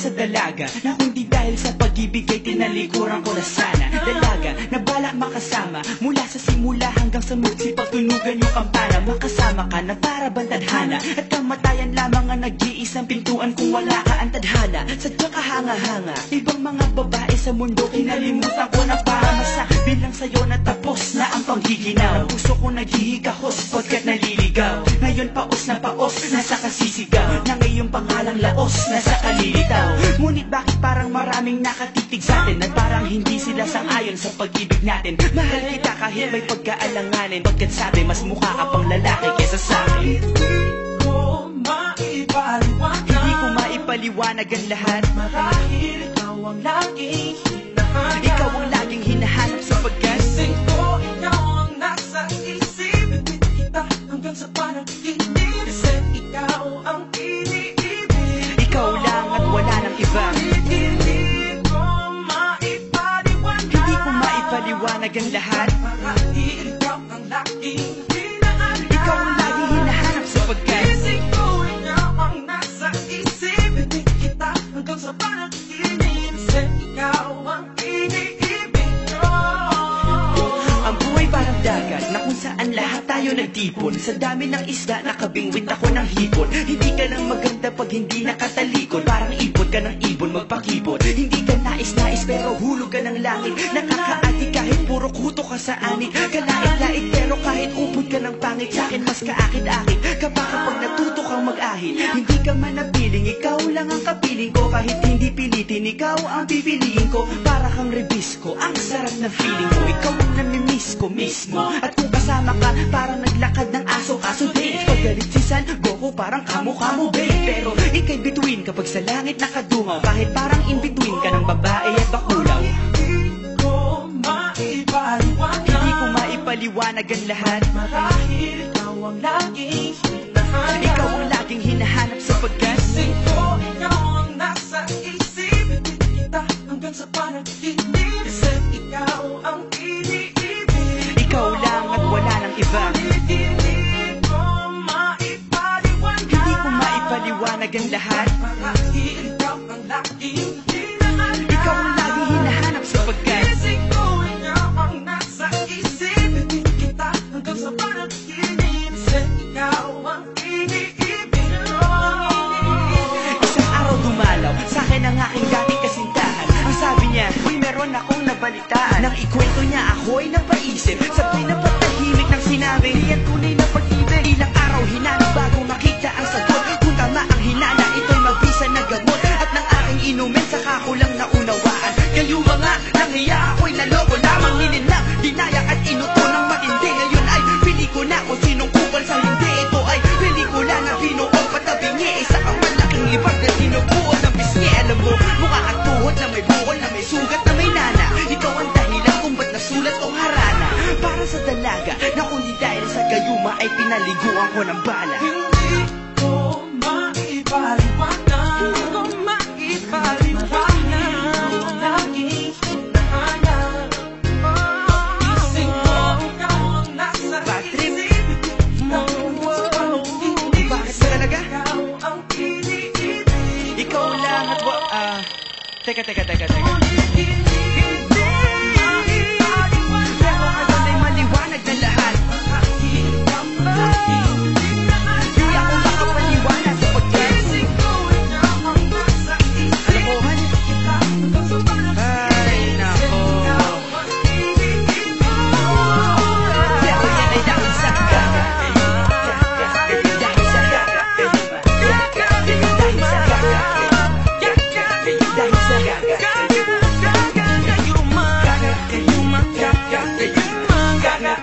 Sa dalaga na kundi dahil sa pag-ibig ay tinalikuran ko na sana. Dalaga na balak makasama mula sa simula hanggang sa magsipag tunugan yung kampana. Makasama ka na para bantadhana at kamatayan lamang ang nag-iisang pintuan kung wala ka ang tadhana. Sadyang kahanga-hanga ibang mga babae sa mundo kinalimutan ko na para masabi lang sa'yo na tapos na ang panggiginaw. Puso ko naghihikahos pagkat naliligaw. Ngayon paos na paos nasa kasisigaw na ngayong pangalang laos nasa kalilitaw. Ngunit bakit parang maraming nakatitig sa atin at parang hindi sila sang-ayon sa pag-ibig natin. Mahal kita kahit may pagkaalanganin, pagkat sabi mas mukha ka pang lalaki kesa sa akin. Hindi ko maipaliwanag ang lahat. Marahil ikaw ang laging hinahanap. Ikaw ang laging hinahanap sapagkat gising ko, ikaw ang nasa isip. Bibit kita hanggang sa panaginip. Kasi ikaw ang iniibig. Ikaw lang at wala nang iba. Hindi ko maipaliwanag ang lahat. Marahil ikaw ang laging hinahanap. Ikaw ang laging hinahanap sapagkat gising ko, ikaw ang nasa isip. Bibit kita hanggang sa panaginip. Kasi ikaw ang iniibig ko. ang buhay parang dagat na kung saan lahat tayo nagtipon. Sa dami ng isda nakabingwit ako ng hipon. Hindi ka lang maganda pag hindi nakatalikod. Parang ipon ka ng ibon magpakipon. Hindi ka nais-nais pero hulog ka ng langit. Nakakaati kahit puro kuto ka sa anit. Kalait-lait pero kahit upod ka ng pangit. Sa'kin mas kaakit-akit kapag natuto kang mag-ahit. Hindi ka man napiling, ikaw lang ang kapiling ko. Kahit hindi pilitin, ikaw ang pipiliin ko. Para kang rebisco, ang sarap na feeling mo. Ikaw ang namimiss ko mismo. At kung kasama ka, parang naglakad ng aso. Kaso date, pag galit si San Goku, parang kamo-kamo babe. Pero ika'y bituin kapag sa langit nakadungaw. Kahit parang in-between ka ng babae at bakulaw. Hindi ko maipaliwanag. Hindi ko maipaliwanag ang lahat. Marahil ikaw ang laging hinahanap. Ikaw ang laging hinahanap sapagkat gising ko, ikaw ang nasa isip. Bibit kita hanggang sa panaginip. Kasi ikaw ang iniibig. ikaw lang at wala nang iba. Hindi ko maipaliwanag. Hindi ko maipaliwanag ang lahat. Marahil ikaw ang laging hinahanap. Ikaw ang laging hinahanap sapagkat gising ko, ikaw ang nasa isip. Bibit kita hanggang sa panaginip. Kasi ikaw ang iniibig ko. isang araw dumalaw sa akin ang aking dating kasintahan. Ang sabi niya, uy meron akong nabalitaan. Nang ikwento niya ako'y napaisip. Sabay na patahimik ng sinabi, diyan tunay na pag-ibig. Ilang araw hinanap bago makita ang sagot. Kung tama ang hinala, ito'y mabisa na gamot. At ng aking inumin, saka ko lang naunawaan. Kayo mga nanghiya, ako'y naloko lamang. Nilinlang, dinayak at inuto ng matindi. Ngayon ay pili ko na kung sinong kupal sa hindi. Ito ay pelikula na binuong patabingi. Isa kang malaking libag na sinubuo ng pisngi. Alam mo, mukha at tuhod na may bukol, na may sugat, na may nana. Ikaw ang dahilan kung ba't nasulat o harana. Para sa dalaga na kundi dahil sa gayuma ay pinaliguan ko ng bala. Hindi ko maipaliwanag. Hindi ko maipaliwanag. Laging hinahanap. Gising ko, ikaw ang nasa Bad trip. isip. Hindi Bakit ba talaga? ikaw ang iniibig. Ikaw lang at Teka. Pero alam ay maliwanag na lahat. Di ako makapaniwala sapagkat kalokohan. Ay nako. Pero yan ay dahil sa gaga. Dahil sa gaga. Dahil sa gaga. Dahil sa gaga. Gaga,